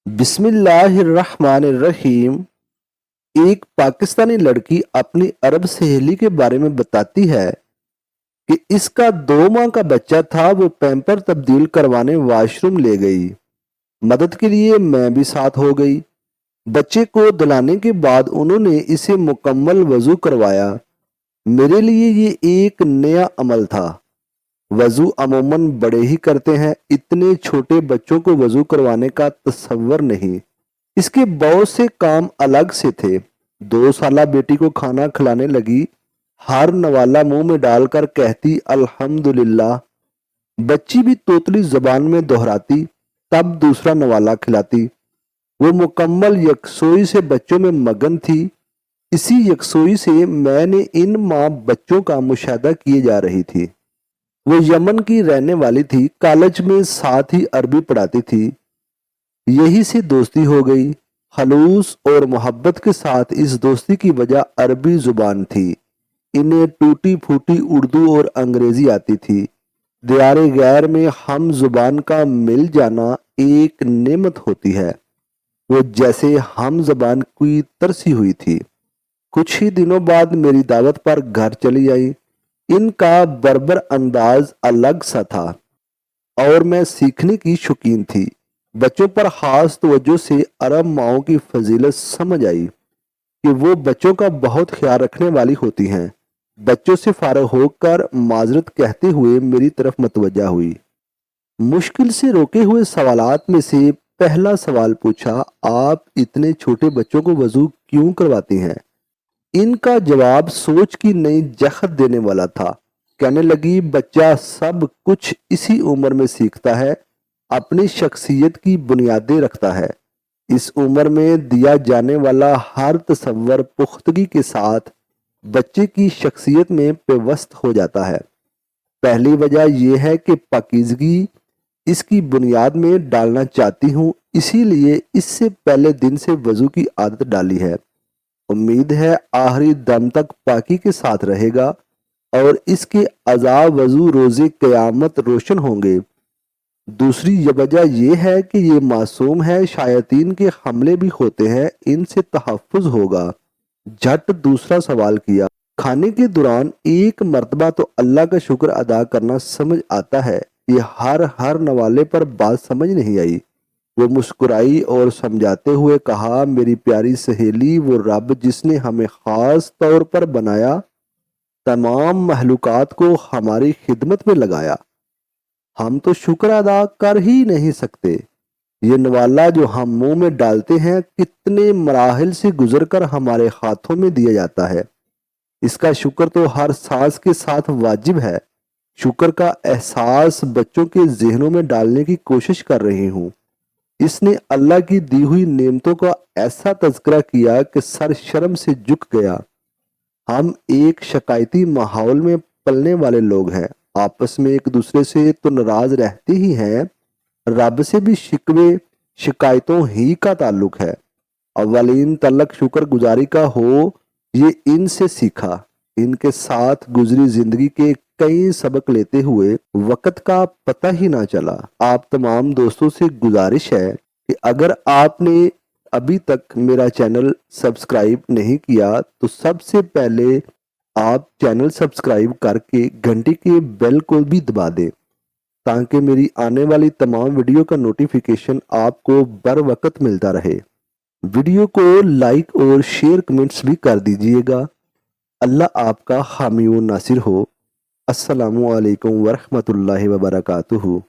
बिस्मिल्लाहिर्रहमानिर्रहीम। एक पाकिस्तानी लड़की अपनी अरब सहेली के बारे में बताती है कि इसका 2 माह का बच्चा था। वो पैम्पर तब्दील करवाने वॉशरूम ले गई। मदद के लिए मैं भी साथ हो गई। बच्चे को दिलाने के बाद उन्होंने इसे मुकम्मल वजू करवाया। मेरे लिए ये एक नया अमल था। वजू अमूमन बड़े ही करते हैं, इतने छोटे बच्चों को वजू करवाने का तसव्वुर नहीं। इसके बहुत से काम अलग से थे। 2 साला बेटी को खाना खिलाने लगी। हर नवाला मुंह में डालकर कहती अल्हम्दुलिल्लाह। बच्ची भी तोतली जबान में दोहराती, तब दूसरा नवाला खिलाती। वो मुकम्मल यकसोई से बच्चों में मगन थी। इसी यकसोई से मैंने इन माँ बच्चों का मुशाहदा किए जा रही थी। वो यमन की रहने वाली थी, कॉलेज में साथ ही अरबी पढ़ाती थी। यही से दोस्ती हो गई। खलूस और मोहब्बत के साथ इस दोस्ती की वजह अरबी जुबान थी। इन्हें टूटी फूटी उर्दू और अंग्रेजी आती थी। दियारे गैर में हम जुबान का मिल जाना एक नेमत होती है। वो जैसे हम जबान की तरसी हुई थी। कुछ ही दिनों बाद मेरी दावत पर घर चली आई। इनका बर्बर अंदाज अलग सा था और मैं सीखने की शौकीन थी। बच्चों पर खास तवज्जो से अरब माओं की फजीलत समझ आई कि वो बच्चों का बहुत ख्याल रखने वाली होती हैं। बच्चों से फारग होकर माजरत कहते हुए मेरी तरफ मतवज्जा हुई। मुश्किल से रोके हुए सवालात में से पहला सवाल पूछा, आप इतने छोटे बच्चों को वजू क्यों करवाती हैं? इनका जवाब सोच की नई जहत देने वाला था। कहने लगी, बच्चा सब कुछ इसी उम्र में सीखता है, अपनी शख्सियत की बुनियादें रखता है। इस उम्र में दिया जाने वाला हर तसव्वुर पुख्तगी के साथ बच्चे की शख्सियत में पेवस्त हो जाता है। पहली वजह यह है कि पाकीज़गी इसकी बुनियाद में डालना चाहती हूँ, इसीलिए इससे पहले दिन से वजू की आदत डाली है। उम्मीद है आखिरी दम तक पाकी के साथ रहेगा और इसके अज़ा वजू रोज़े क़यामत रोशन होंगे। दूसरी वजह यह है कि ये मासूम है, शायातीन के हमले भी होते हैं, इनसे तहफ़्फ़ुज़ होगा। झट दूसरा सवाल किया। खाने के दौरान एक मर्तबा तो अल्लाह का शुक्र अदा करना समझ आता है। ये हर नवाले पर बात समझ नहीं आई। वो मुस्कुराई और समझाते हुए कहा, मेरी प्यारी सहेली, वो रब जिसने हमें खास तौर पर बनाया, तमाम महलूकात को हमारी खिदमत में लगाया, हम तो शुक्र अदा कर ही नहीं सकते। ये नवाला जो हम मुंह में डालते हैं कितने मराहिल से गुजरकर हमारे हाथों में दिया जाता है। इसका शुक्र तो हर सांस के साथ वाजिब है। शुक्र का एहसास बच्चों के जहनों में डालने की कोशिश कर रही हूँ। इसने अल्लाह की दी हुई नेमतों का ऐसा तज़किरा किया कि सर शर्म से झुक गया। हम एक शिकायती माहौल में पलने वाले लोग हैं। आपस में एक दूसरे से तो नाराज रहते ही हैं, रब से भी शिकवे शिकायतों ही का ताल्लुक है। अव्वलीन तलक शुक्र गुजारी का हो, ये इनसे सीखा। इनके साथ गुजरी जिंदगी के कई सबक लेते हुए वक्त का पता ही ना चला। आप तमाम दोस्तों से गुजारिश है कि अगर आपने अभी तक मेरा चैनल सब्सक्राइब नहीं किया तो सबसे पहले आप चैनल सब्सक्राइब करके घंटी के बेल को भी दबा दें, ताकि मेरी आने वाली तमाम वीडियो का नोटिफिकेशन आपको बर वक्त मिलता रहे। वीडियो को लाइक और शेयर कमेंट्स भी कर दीजिएगा। अल्लाह आपका हामी व नासिर हो। अस्सलामु अलैकुम वरहमतुल्लाहि वबरकातुहू।